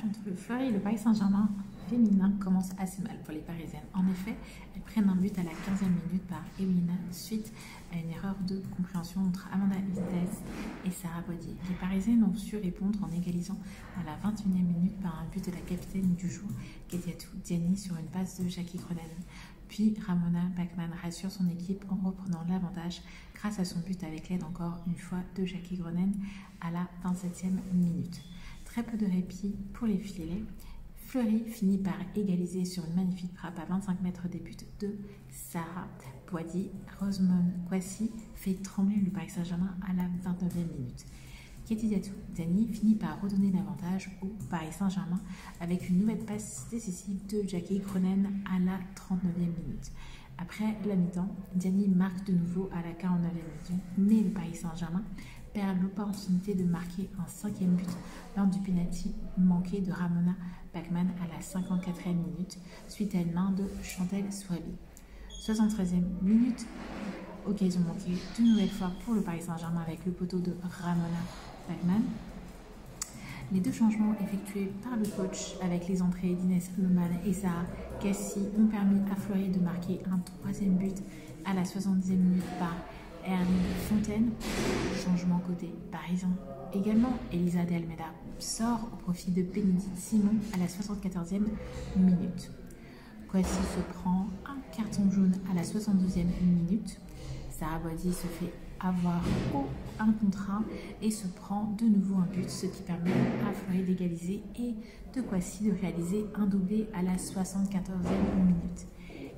Entre le Fleury et le Paris Saint-Germain féminin commence assez mal pour les Parisiennes. En effet, elles prennent un but à la 15e minute par Ewina suite à une erreur de compréhension entre Amanda Vitesse et Sarah Boidier. Les Parisiennes ont su répondre en égalisant à la 21e minute par un but de la capitaine du jour, Kediatou Diani, sur une passe de Jackie Groenen. Puis Ramona Bachmann rassure son équipe en reprenant l'avantage grâce à son but avec l'aide encore une fois de Jackie Groenen à la 27e minute. Très peu de répit pour les filets. Fleury finit par égaliser sur une magnifique frappe à 25 mètres des buts de Sarah Boidier. Rosemond Kwasi fait trembler le Paris Saint-Germain à la 29e minute. Kediatou Diani finit par redonner l'avantage au Paris Saint-Germain avec une nouvelle passe décisive de Jackie Groenen à la 39e minute. Après la mi-temps, Diani marque de nouveau à la 49e minute, mais le Paris Saint-Germain perd l'opportunité de marquer un 5e but lors du penalty manqué de Ramona Bachmann à la 54e minute, suite à une main de Chantal Souabi. 73e minute, occasion manquée de nouvelle fois pour le Paris Saint-Germain avec le poteau de Ramona Bachmann. Les deux changements effectués par le coach avec les entrées d'Inès Lohmann et Sarah Cassi ont permis à Fleury de marquer un 3e but à la 70e minute par Erling Fontaine. Changement côté parisien. Également, Elisa de Almeida sort au profit de Bénédicte Simon à la 74e minute. Kwasi se prend un carton jaune à la 72e minute. Sarah Boidier se fait avoir au 1 contre 1 et se prend de nouveau un but, ce qui permet à Fleury d'égaliser et de Kwasi de réaliser un doublé à la 74e minute.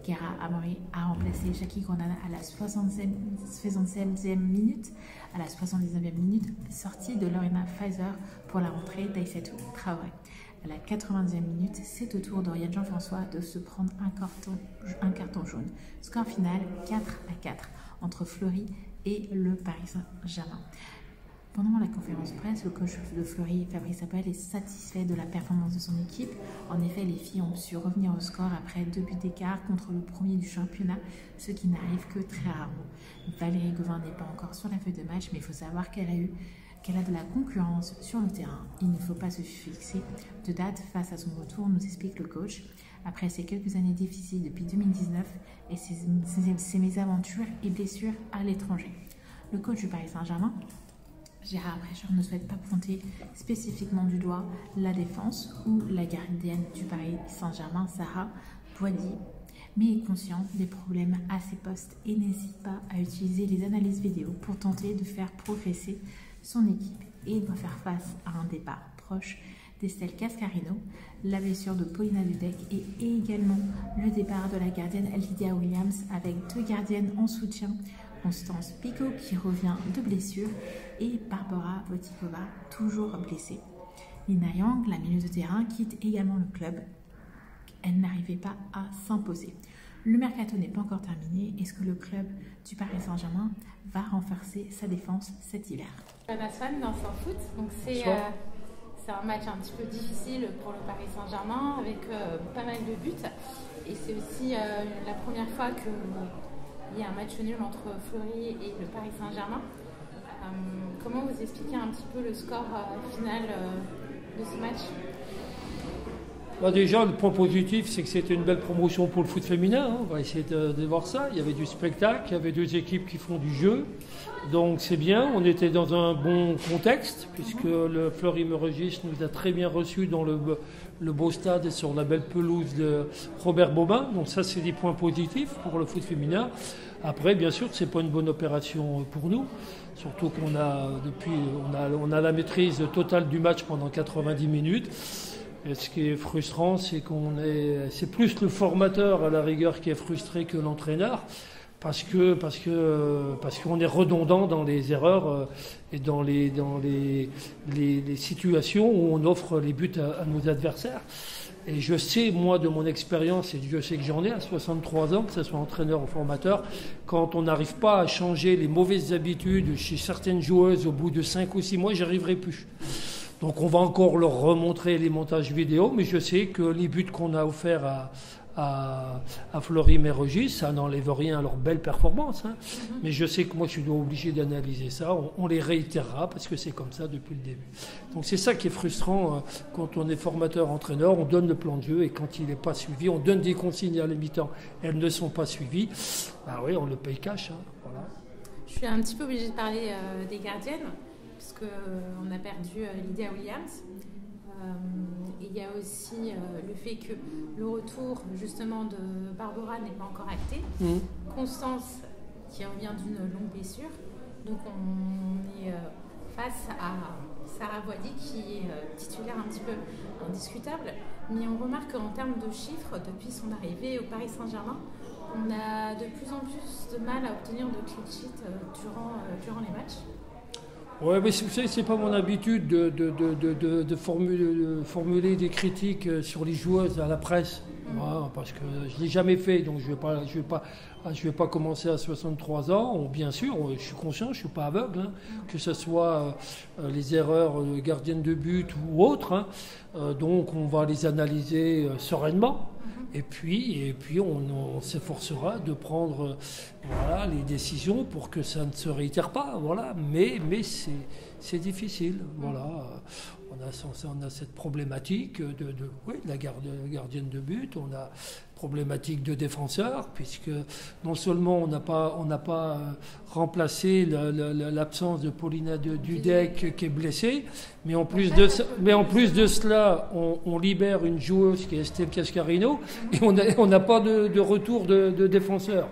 Chiara Amori a remplacé Jackie Groenen à la 67e minute. À la 79e minute, sortie de Lorena Pfizer pour la rentrée d'Aïssatou Traoré. À la 90e minute, c'est au tour d'Oriane Jean-François de se prendre un carton jaune. Score final 4-4 entre Fleury et le Paris Saint-Germain. Pendant la conférence presse, le coach de Fleury, Fabrice Appel, est satisfait de la performance de son équipe. En effet, les filles ont su revenir au score après 2 buts d'écart contre le premier du championnat, ce qui n'arrive que très rarement. Valérie Gauvin n'est pas encore sur la feuille de match, mais il faut savoir qu'elle a de la concurrence sur le terrain. Il ne faut pas se fixer de date face à son retour, nous explique le coach. Après ces quelques années difficiles depuis 2019 et ses mésaventures et blessures à l'étranger. Le coach du Paris Saint-Germain, Gérard Prêcheur, ne souhaite pas pointer spécifiquement du doigt la défense ou la gardienne du Paris Saint-Germain, Sarah Boidier, mais est conscient des problèmes à ses postes et n'hésite pas à utiliser les analyses vidéo pour tenter de faire progresser son équipe et doit faire face à un départ proche d'Estelle Cascarino, la blessure de Paulina Dudek et également le départ de la gardienne Lydia Williams avec 2 gardiennes en soutien, Constance Picot qui revient de blessure et Barbara Votikova toujours blessée. Lina Yang, la milieu de terrain, quitte également le club. Elle n'arrivait pas à s'imposer. Le mercato n'est pas encore terminé. Est-ce que le club du Paris Saint-Germain va renforcer sa défense cet hiver? Naswan dans son foot, donc c'est un match un petit peu difficile pour le Paris Saint-Germain avec pas mal de buts et c'est aussi la première fois qu'il y a un match nul entre Fleury et le Paris Saint-Germain. Comment vous expliquez un petit peu le score final de ce match? Déjà, le point positif, c'est que c'était une belle promotion pour le foot féminin. On va essayer de voir ça. Il y avait du spectacle, il y avait 2 équipes qui font du jeu. Donc c'est bien, on était dans un bon contexte, puisque le Fleury-Mérogis nous a très bien reçus dans le beau stade et sur la belle pelouse de Robert Bobin. Donc ça, c'est des points positifs pour le foot féminin. Après, bien sûr, ce n'est pas une bonne opération pour nous. Surtout qu'on on a la maîtrise totale du match pendant 90 minutes. Et ce qui est frustrant, c'est c'est plus le formateur à la rigueur qui est frustré que l'entraîneur, parce qu'on est redondant dans les erreurs et dans les situations où on offre les buts à nos adversaires. Et je sais, moi, de mon expérience, et Dieu sait que j'en ai à 63 ans, que ce soit entraîneur ou formateur, quand on n'arrive pas à changer les mauvaises habitudes chez certaines joueuses au bout de 5 ou 6 mois, j'y arriverai plus. Donc on va encore leur remontrer les montages vidéo, mais je sais que les buts qu'on a offerts à à Fleury-Mérogis, ça n'enlève rien à leur belle performance. Hein. Mais je sais que moi, je suis obligé d'analyser ça. On les réitérera parce que c'est comme ça depuis le début. Donc c'est ça qui est frustrant quand on est formateur-entraîneur. On donne le plan de jeu et quand il n'est pas suivi, on donne des consignes à la mi-temps. Elles ne sont pas suivies. Ah oui, on le paye cash. Hein. Voilà. Je suis un petit peu obligée de parler des gardiennes parce qu'on a perdu Lydia Williams. Il y a aussi le fait que le retour justement de Barbara n'est pas encore acté. Constance qui revient d'une longue blessure. Donc on est face à Sarah Boidi qui est titulaire un petit peu indiscutable. Mais on remarque qu'en termes de chiffres, depuis son arrivée au Paris Saint-Germain, on a de plus en plus de mal à obtenir de clean sheet durant les matchs. Oui, mais vous savez, c'est pas mon habitude de formuler des critiques sur les joueuses à la presse, parce que je l'ai jamais fait, donc je vais pas commencer à 63 ans. Bien sûr, je suis conscient, je suis pas aveugle, hein, que ce soit les erreurs gardiennes de but ou autres. Hein, donc on va les analyser sereinement. Et puis on s'efforcera de prendre les décisions pour que ça ne se réitère pas. Voilà. Mais c'est difficile. Voilà. On a cette problématique de la gardienne de but. On a problématique de défenseur, puisque non seulement on n'a pas remplacé l'absence de Paulina Dudek qui est blessée, mais en plus de cela, on libère une joueuse qui est Estelle Cascarino et on n'a pas de retour de défenseur.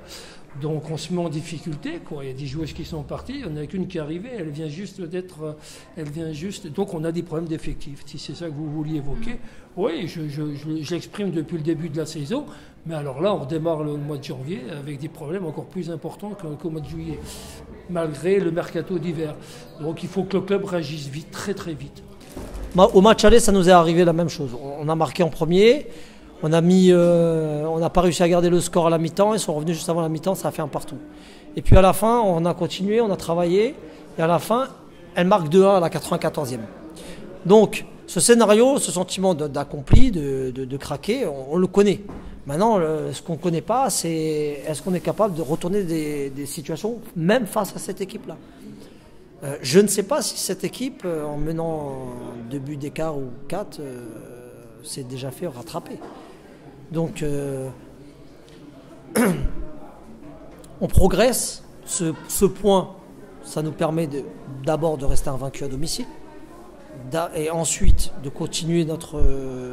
Donc on se met en difficulté, quoi. Il y a des joueuses qui sont parties, il n'y en a qu'une qui est arrivée, elle vient juste. Donc on a des problèmes d'effectifs, si c'est ça que vous vouliez évoquer. Oui, je l'exprime depuis le début de la saison, mais alors là on redémarre le mois de janvier avec des problèmes encore plus importants qu'au mois de juillet, malgré le mercato d'hiver. Donc il faut que le club réagisse vite, très très vite. Au match aller, ça nous est arrivé la même chose. On a marqué en premier. On n'a pas réussi à garder le score à la mi-temps. Ils sont revenus juste avant la mi-temps, ça a fait un partout. Et puis à la fin, on a continué, on a travaillé. Et à la fin, elle marque 2-1 à la 94e. Donc, ce scénario, ce sentiment d'accompli, de craquer, on le connaît. Maintenant, ce qu'on ne connaît pas, c'est est-ce qu'on est capable de retourner des situations, même face à cette équipe-là. Je ne sais pas si cette équipe, en menant 2 buts d'écart ou 4, s'est déjà fait rattraper. Donc, on progresse. Ce point, ça nous permet d'abord de rester invaincus à domicile et ensuite de continuer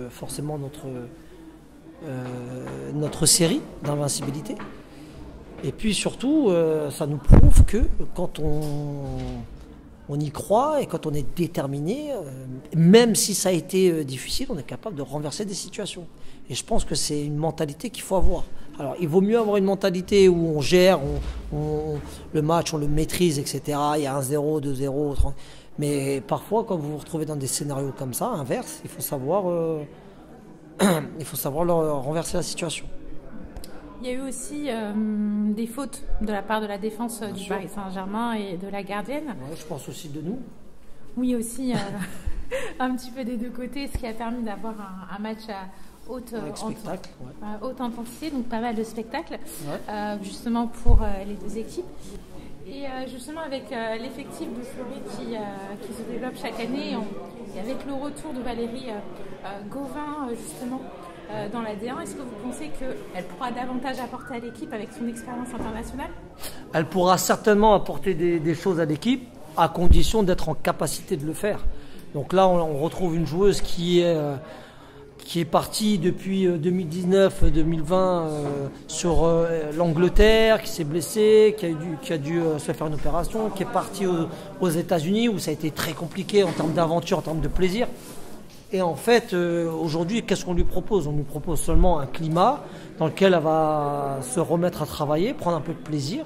forcément notre série d'invincibilité. Et puis surtout, ça nous prouve que quand on y croit et quand on est déterminé, même si ça a été difficile, on est capable de renverser des situations. Et je pense que c'est une mentalité qu'il faut avoir. Alors, il vaut mieux avoir une mentalité où on gère, le match, on le maîtrise, etc. Il y a 1-0, 2-0, 30. Mais parfois, quand vous vous retrouvez dans des scénarios comme ça, inverse, il faut savoir renverser la situation. Il y a eu aussi des fautes de la part de la défense du Paris Saint-Germain et de la gardienne. Ouais, je pense aussi de nous. Oui, aussi un petit peu des deux côtés, ce qui a permis d'avoir un match à haute intensité, donc pas mal de spectacles, justement pour les deux équipes. Et justement avec l'effectif de Fleury qui se développe chaque année, et avec le retour de Valérie Gauvin justement dans la D1, est-ce que vous pensez qu'elle pourra davantage apporter à l'équipe avec son expérience internationale ? Elle pourra certainement apporter des choses à l'équipe, à condition d'être en capacité de le faire. Donc là, on retrouve une joueuse qui est partie depuis 2019-2020 sur l'Angleterre, qui s'est blessée, qui a dû se faire une opération, qui est partie aux États-Unis où ça a été très compliqué en termes d'aventure, en termes de plaisir. Et en fait, aujourd'hui, qu'est-ce qu'on lui propose ? On lui propose seulement un climat dans lequel elle va se remettre à travailler, prendre un peu de plaisir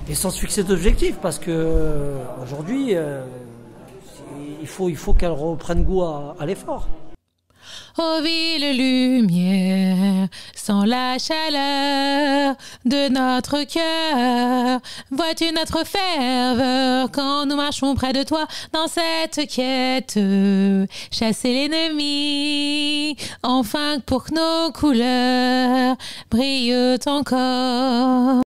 et sans se fixer d'objectifs, parce que aujourd'hui, il faut qu'elle reprenne goût à l'effort. Ô ville lumière, sans la chaleur de notre cœur, vois-tu notre ferveur quand nous marchons près de toi dans cette quête, chasser l'ennemi, enfin pour que nos couleurs brillent encore.